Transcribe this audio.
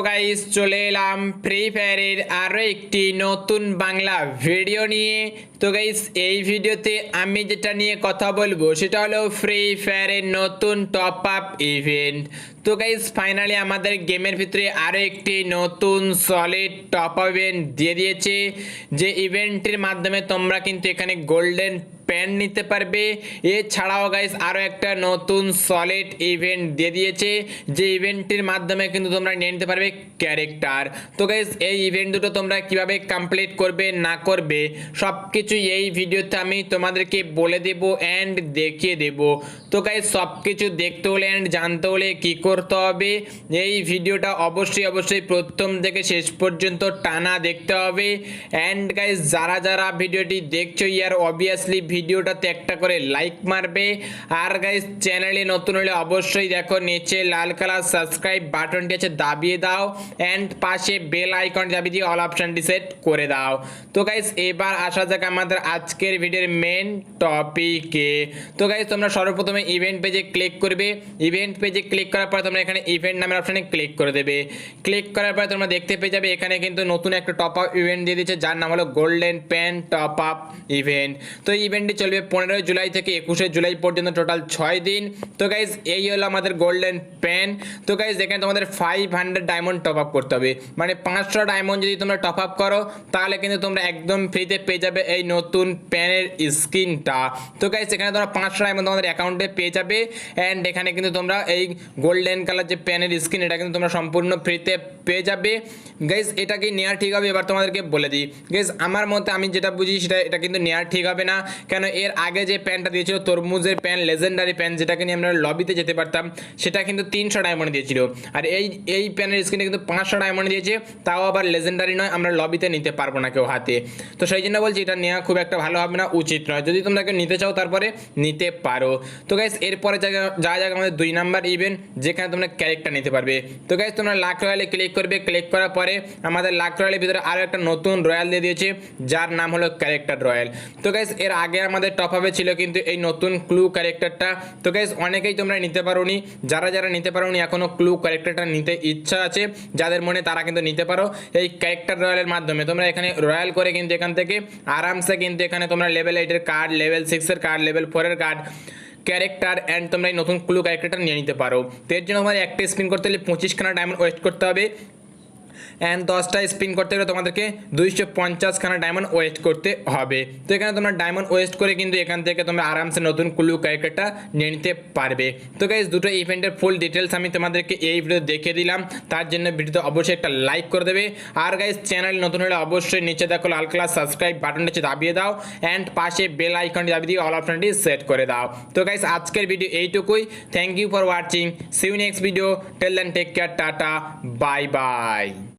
Guys চলে এলাম free ফায়ারের আরও একটি নতুন বাংলা ভিডিও নিয়ে। তো গাইস এই ভিডিওতে আমি যেটা নিয়ে কথা বলবো সেটা হলো ফ্রি ফায়ারের নতুন টপ আপ ইভেন্ট। তো গাইস ফাইনালি আমাদের গেমের ভিতরে আরও একটি নতুন সলিড টপ আপ ইভেন্ট দিয়ে দিয়েছে, যে ইভেন্টের মাধ্যমে তোমরা কিন্তু এখানে গোল্ডেন প্যান নিতে পারবে। এছাড়াও গাইস আরও একটা নতুন সলিড ইভেন্ট দিয়ে দিয়েছে, যে ইভেন্টের মাধ্যমে কিন্তু তোমরা নিয়ে নিতে পারবে ক্যারেক্টার। তো গাইস এই ইভেন্ট দুটো তোমরা কিভাবে কমপ্লিট করবে না করবে সব কিছু এই ভিডিওতে আমি তোমাদেরকে বলে দেব অ্যান্ড দেখিয়ে দেব। তো গাইস সব কিছু দেখতে হলে অ্যান্ড জানতে হলে কী করতে হবে, এই ভিডিওটা অবশ্যই প্রথম থেকে শেষ পর্যন্ত টানা দেখতে হবে। অ্যান্ড গাইস যারা যারা ভিডিওটি দেখছো ইয়ার অবভিয়াসলি ভিডিওটাতে একটা করে লাইক মারবে। আর গাইস চ্যানেলে নতুন হলে অবশ্যই দেখো নিচে লাল কালার সাবস্ক্রাইব বাটনটি আছে দাবিয়ে দাও, অ্যান্ড পাশে বেল আইকন দাবিয়ে দিয়ে অল অপশনটি সেট করে দাও। তো গাইস এবার আসা যাক আমাদের আজকের ভিডিওর মেন টপিকে। তো গাইস তোমরা সর্বপ্রথমে ইভেন্ট পেজে ক্লিক করবে। ইভেন্ট পেজে ক্লিক করার পর তোমরা এখানে ইভেন্ট নামের অপশনে ক্লিক করে দেবে। ক্লিক করার পর তোমরা দেখতে পেয়ে যাবে এখানে কিন্তু নতুন একটা টপ আপ ইভেন্ট দিয়ে দিচ্ছে, যার নাম হলো golden pan top up event. তো এই ইভেন্টটি চলবে 15 জুলাই থেকে 21 জুলাই পর্যন্ত, টোটাল 6 দিন। তো গাইজ এই হলো আমাদের গোল্ডেন প্যান। তো গাইজ এখানে তোমাদের 500 ডায়মন্ড টপ আপ করতে হবে, মানে 500 ডায়মন্ড যদি তোমরা টপ আপ করো তাহলে কিন্তু তোমরা একদম ফ্রিতে পেয়ে যাবে এই নতুন প্যানের স্কিনটা। তো গাইজ এখানে তোমরা 500 ডায়মন্ড তোমাদের অ্যাকাউন্টে পেয়ে যাবে, অ্যান্ড এখানে কিন্তু তোমরা এই গোল্ডেন কালার যে প্যানের স্কিন এটা কিন্তু তোমরা সম্পূর্ণ ফ্রিতে পেয়ে যাবে। গাইজ এটা কি নেওয়া ঠিক হবে এবার তোমাদেরকে বলে দিই। গাইজ আমার মতে আমি যেটা বুঝি সেটা এটা কিন্তু নেওয়া ঠিক হবে না, কেন এর আগে যে প্যানটা দিয়েছিল তরমুজের প্যান লেজেন্ডারি প্যান, যেটাকে নিয়ে আমরা লবিতে যেতে পারতাম, সেটা কিন্তু 300 ডায়মন্ড দিয়েছিল। আর এই প্যানের স্ক্রিনে কিন্তু 500 ডায়মন্ড দিয়েছে, তাও আবার লেজেন্ডারি নয়, আমরা লবিতে নিতে পারবো না কেউ হাতে। তো সেই জন্য বলছি এটা নেওয়া খুব একটা ভালো হবে না, উচিত নয়। যদি তোমরা কেউ নিতে চাও তারপরে নিতে পারো। তো গাইস এরপরে যা আমাদের 2 নাম্বার ইভেন্ট, যেখানে তোমরা ক্যারেক্টার নিতে পারবে। তো গাইস তোমরা লাক রয়্যালে ক্লিক করবে। ক্লিক করার পরে আমাদের লাক রয়্যালের ভিতরে আরও একটা নতুন রয়্যাল দিয়ে দিয়েছে, যার নাম হলো ক্যারেক্টার রয়্যাল। তো গাইস এর আগে আমাদের টপ আপে ছিল কিন্তু এই নতুন ক্লু ক্যারেক্টারটা। তো গাইস অনেকেই তোমরা নিতে পারোনি, যারা নিতে পারোনি এখনো ক্লু ক্যারেক্টারটা নিতে ইচ্ছা আছে যাদের মনে, তারা কিন্তু নিতে পারো এই ক্যারেক্টার রয়্যালের মাধ্যমে। তোমরা এখানে রয়্যাল করে কিন্তু এখান থেকে আরামসে কিন্তু এখানে তোমরা লেভেল 8-এর কার্ড, লেভেল 6-এর কার্ড, লেভেল 4-এর কার্ড, ক্যারেক্টার অ্যান্ড তোমরা এই নতুন ক্লু ক্যারেক্টারটা নিয়ে নিতে পারো। তো এর জন্য আমাদের একটা স্পিন করতে হলে 25খানা ডায়মন্ড ওয়েস্ট করতে হবে, অ্যান্ড 10টা স্পিন করতে গেলে তোমাদেরকে 250খানা ডায়মন্ড ওয়েস্ট করতে হবে। তো এখানে তোমরা ডায়মন্ড ওয়েস্ট করে কিন্তু এখান থেকে তোমরা আরামসে নতুন ক্লু ক্যারেক্টারটা নিয়ে নিতে পারবে। তো গাইস দুটো ইভেন্টের ফুল ডিটেলস আমি তোমাদেরকে এই ভিডিও দেখে দিলাম, তার জন্য ভিডিওতে অবশ্যই একটা লাইক করে দেবে। আর গাইস চ্যানেল নতুন হলে অবশ্যই নিচে দেখো লাল কালার সাবস্ক্রাইব বাটনটা দাবিয়ে দাও, অ্যান্ড পাশে বেল আইকনটি দাবিয়ে দিয়ে অল অপশনটি সেট করে দাও। তো গাইস আজকের ভিডিও এইটুকুই। Thank you for watching, see you next video, till then take care, tata, bye by.